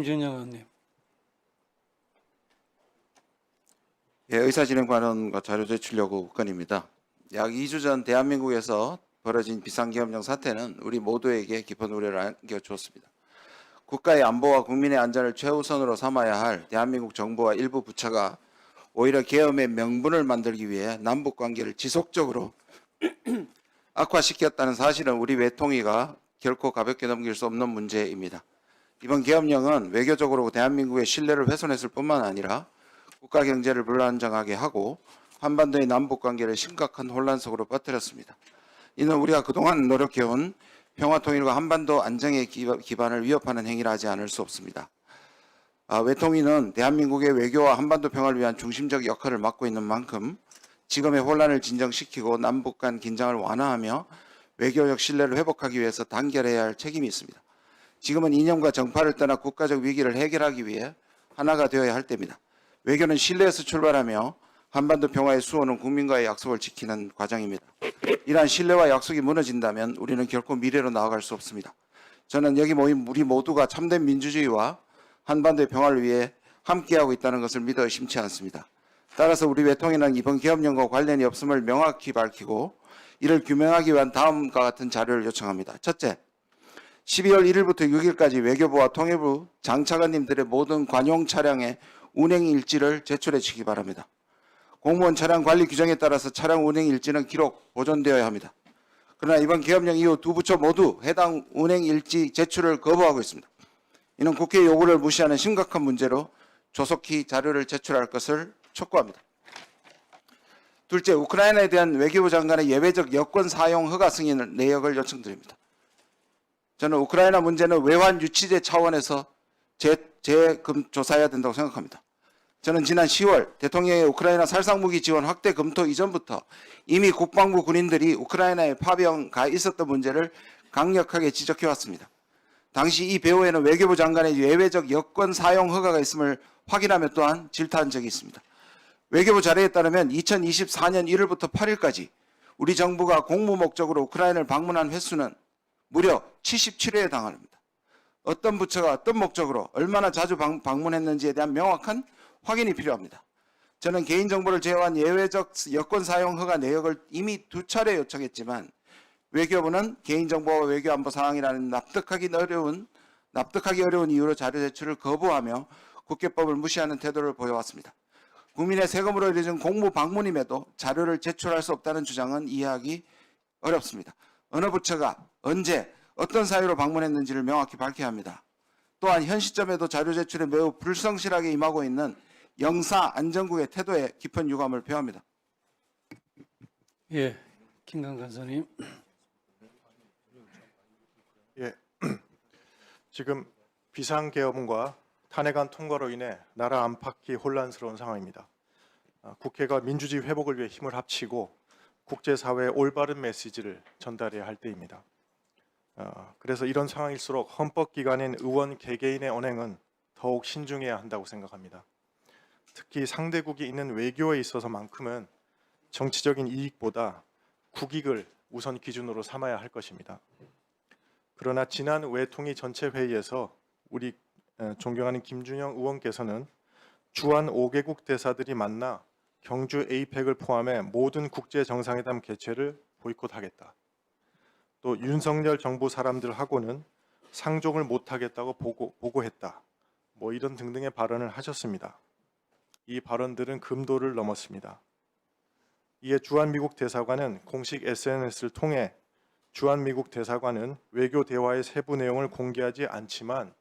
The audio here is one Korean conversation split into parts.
김준영 의원님. 예, 의사진행관원과 자료 제출 요구 건입니다. 약 2주 전 대한민국에서 벌어진 비상계엄령 사태는 우리 모두에게 깊은 우려를 안겨주었습니다. 국가의 안보와 국민의 안전을 최우선으로 삼아야 할 대한민국 정부와 일부 부처가 오히려 계엄의 명분을 만들기 위해 남북 관계를 지속적으로 악화시켰다는 사실은 우리 외통위가 결코 가볍게 넘길 수 없는 문제입니다. 이번 계엄령은 외교적으로 대한민국의 신뢰를 훼손했을 뿐만 아니라 국가 경제를 불안정하게 하고 한반도의 남북 관계를 심각한 혼란 속으로 빠뜨렸습니다. 이는 우리가 그동안 노력해온 평화 통일과 한반도 안정의 기반을 위협하는 행위를 하지 않을 수 없습니다. 외통위는 대한민국의 외교와 한반도 평화를 위한 중심적 역할을 맡고 있는 만큼 지금의 혼란을 진정시키고 남북 간 긴장을 완화하며 외교적 신뢰를 회복하기 위해서 단결해야 할 책임이 있습니다. 지금은 이념과 정파를 떠나 국가적 위기를 해결하기 위해 하나가 되어야 할 때입니다. 외교는 신뢰에서 출발하며 한반도 평화의 수호는 국민과의 약속을 지키는 과정입니다. 이러한 신뢰와 약속이 무너진다면 우리는 결코 미래로 나아갈 수 없습니다. 저는 여기 모인 우리 모두가 참된 민주주의와 한반도의 평화를 위해 함께하고 있다는 것을 믿어 의심치 않습니다. 따라서 우리 외통위는 이번 계엄령과 관련이 없음을 명확히 밝히고 이를 규명하기 위한 다음과 같은 자료를 요청합니다. 첫째, 12월 1일부터 6일까지 외교부와 통일부 장차관님들의 모든 관용 차량의 운행 일지를 제출해 주시기 바랍니다. 공무원 차량 관리 규정에 따라서 차량 운행 일지는 기록 보존되어야 합니다. 그러나 이번 계엄령 이후 두 부처 모두 해당 운행 일지 제출을 거부하고 있습니다. 이는 국회 요구를 무시하는 심각한 문제로 조속히 자료를 제출할 것을 촉구합니다. 둘째, 우크라이나에 대한 외교부 장관의 예외적 여권 사용 허가 승인 내역을 요청드립니다. 저는 우크라이나 문제는 외환 유치제 차원에서 재조사해야 된다고 생각합니다. 저는 지난 10월 대통령의 우크라이나 살상무기 지원 확대 검토 이전부터 이미 국방부 군인들이 우크라이나에 파병 가 있었던 문제를 강력하게 지적해왔습니다. 당시 이 배후에는 외교부 장관의 예외적 여권 사용 허가가 있음을 확인하며 또한 질타한 적이 있습니다. 외교부 자료에 따르면 2024년 1월부터 8일까지 우리 정부가 공무 목적으로 우크라이나를 방문한 횟수는 무려 77회에 달합니다. 어떤 부처가 어떤 목적으로 얼마나 자주 방문했는지에 대한 명확한 확인이 필요합니다. 저는 개인정보를 제어한 예외적 여권 사용 허가 내역을 이미 2차례 요청했지만 외교부는 개인정보와 외교안보 상황이라는 납득하기 어려운 이유로 자료 제출을 거부하며 국회법을 무시하는 태도를 보여왔습니다. 국민의 세금으로 이뤄진 공무 방문임에도 자료를 제출할 수 없다는 주장은 이해하기 어렵습니다. 어느 부처가 언제 어떤 사유로 방문했는지를 명확히 밝혀야 합니다. 또한 현 시점에도 자료 제출에 매우 불성실하게 임하고 있는 영사안전국의 태도에 깊은 유감을 표합니다. 예, 김강 간사님. 예, 지금 비상계엄과 탄핵안 통과로 인해 나라 안팎이 혼란스러운 상황입니다. 국회가 민주주의 회복을 위해 힘을 합치고 국제사회에 올바른 메시지를 전달해야 할 때입니다. 그래서 이런 상황일수록 헌법기관인 의원 개개인의 언행은 더욱 신중해야 한다고 생각합니다. 특히 상대국이 있는 외교에 있어서만큼은 정치적인 이익보다 국익을 우선 기준으로 삼아야 할 것입니다. 그러나 지난 외통위 전체 회의에서 우리 존경하는 김준영 의원께서는 주한 5개국 대사들이 만나 경주 에이펙을 포함해 모든 국제 정상회담 개최를 보이콧하겠다. 또 윤석열 정부 사람들하고는 상종을 못하겠다고 보고했다. 이런 등등의 발언을 하셨습니다. 이 발언들은 금도를 넘었습니다. 이에 주한미국 대사관은 공식 SNS를 통해 주한미국 대사관은 외교 대화의 세부 내용을 공개하지 않지만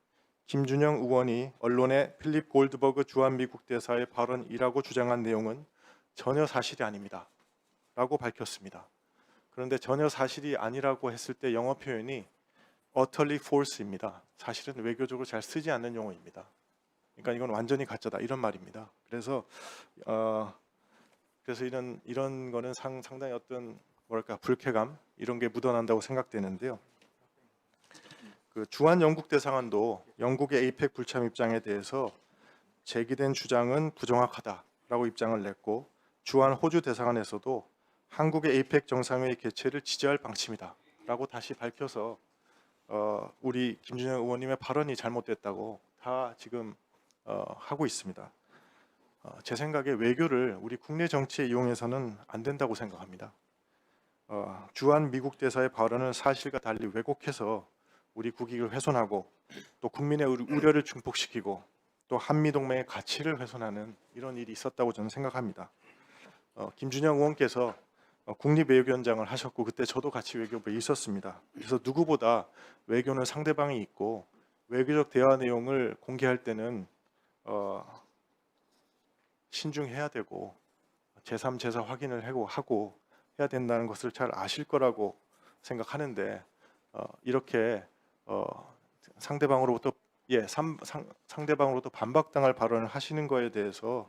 김준영 의원이 언론에 필립 골드버그 주한미국 대사의 발언이라고 주장한 내용은 전혀 사실이 아닙니다. 라고 밝혔습니다. 그런데 전혀 사실이 아니라고 했을 때 영어 표현이 utterly false입니다. 사실은 외교적으로 잘 쓰지 않는 용어입니다. 그러니까 이건 완전히 가짜다 이런 말입니다. 그래서 이런 거는 상당히 어떤 불쾌감 이런 게 묻어난다고 생각되는데요. 그 주한 영국 대사관도 영국의 에이펙 불참 입장에 대해서 제기된 주장은 부정확하다라고 입장을 냈고 주한 호주 대사관에서도 한국의 에이펙 정상회의 개최를 지지할 방침이다라고 다시 밝혀서 우리 김준영 의원님의 발언이 잘못됐다고 다 지금 하고 있습니다. 제 생각에 외교를 우리 국내 정치에 이용해서는 안 된다고 생각합니다. 주한 미국 대사의 발언을 사실과 달리 왜곡해서 우리 국익을 훼손하고 또 국민의 우려를 증폭시키고 또 한미 동맹의 가치를 훼손하는 이런 일이 있었다고 저는 생각합니다. 김준영 의원께서 국립외교위원장을 하셨고 그때 저도 같이 외교부에 있었습니다. 그래서 누구보다 외교는 상대방이 있고 외교적 대화 내용을 공개할 때는 신중해야 되고 제3, 제4 확인을 하고 해야 된다는 것을 잘 아실 거라고 생각하는데 이렇게 상대방으로부터 상대방으로부터 반박당할 발언을 하시는 거에 대해서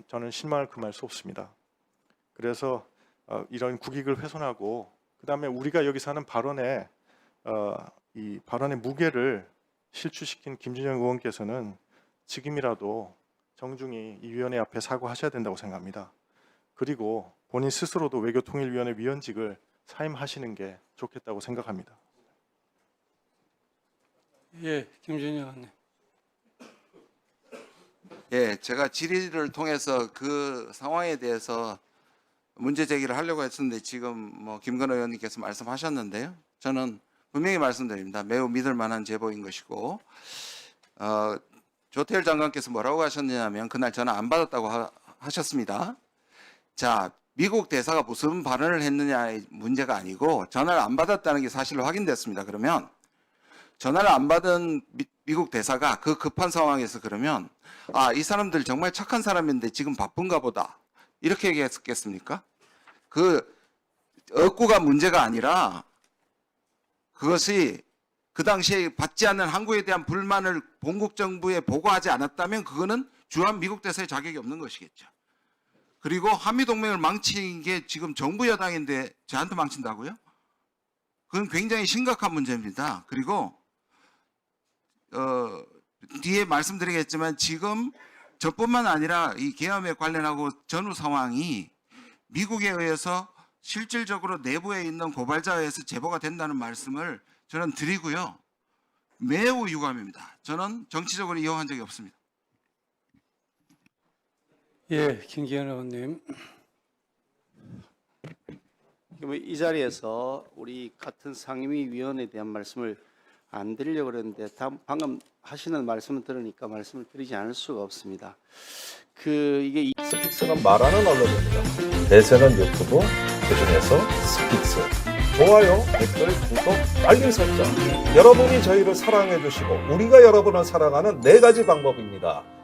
저는 실망을 금할 수 없습니다. 그래서 이런 국익을 훼손하고 그다음에 우리가 여기서 하는 발언에 이 발언의 무게를 실추시킨 김준영 의원께서는 지금이라도 정중히 이 위원회 앞에 사과하셔야 된다고 생각합니다. 그리고 본인 스스로도 외교통일위원회 위원직을 사임하시는 게 좋겠다고 생각합니다. 예, 김준영 의원님. 예, 제가 질의를 통해서 그 상황에 대해서 문제 제기를 하려고 했었는데 지금 뭐 김건호 의원님께서 말씀하셨는데요. 저는 분명히 말씀드립니다. 매우 믿을 만한 제보인 것이고 조태열 장관께서 뭐라고 하셨냐면 그날 전화 안 받았다고 하셨습니다. 자, 미국 대사가 무슨 발언을 했느냐의 문제가 아니고 전화를 안 받았다는 게 사실로 확인됐습니다. 그러면 전화를 안 받은 미국 대사가 그 급한 상황에서 그러면 이 사람들 정말 착한 사람인데 지금 바쁜가 보다 이렇게 얘기했겠습니까? 그 억구가 문제가 아니라 그것이 그 당시에 받지 않는 한국에 대한 불만을 본국 정부에 보고하지 않았다면 그거는 주한 미국 대사의 자격이 없는 것이겠죠. 그리고 한미 동맹을 망친 게 지금 정부 여당인데 저한테 망친다고요? 그건 굉장히 심각한 문제입니다. 그리고 뒤에 말씀드리겠지만 지금 저뿐만 아니라 이 계엄에 관련하고 전후 상황이 미국에 의해서 실질적으로 내부에 있는 고발자에 의해서 제보가 된다는 말씀을 저는 드리고요. 매우 유감입니다. 저는 정치적으로 이용한 적이 없습니다. 예, 김기현 의원님. 이 자리에서 우리 같은 상임위원회에 대한 말씀을 안 드리려고 그랬는데 방금 하시는 말씀을 들으니까 말씀을 드리지 않을 수가 없습니다. 이게 스픽스가 말하는 언론입니다. 대세는 유튜브, 그중에서 스픽스. 좋아요, 댓글, 구독, 알림 설정. 여러분이 저희를 사랑해 주시고 우리가 여러분을 사랑하는 4가지 방법입니다.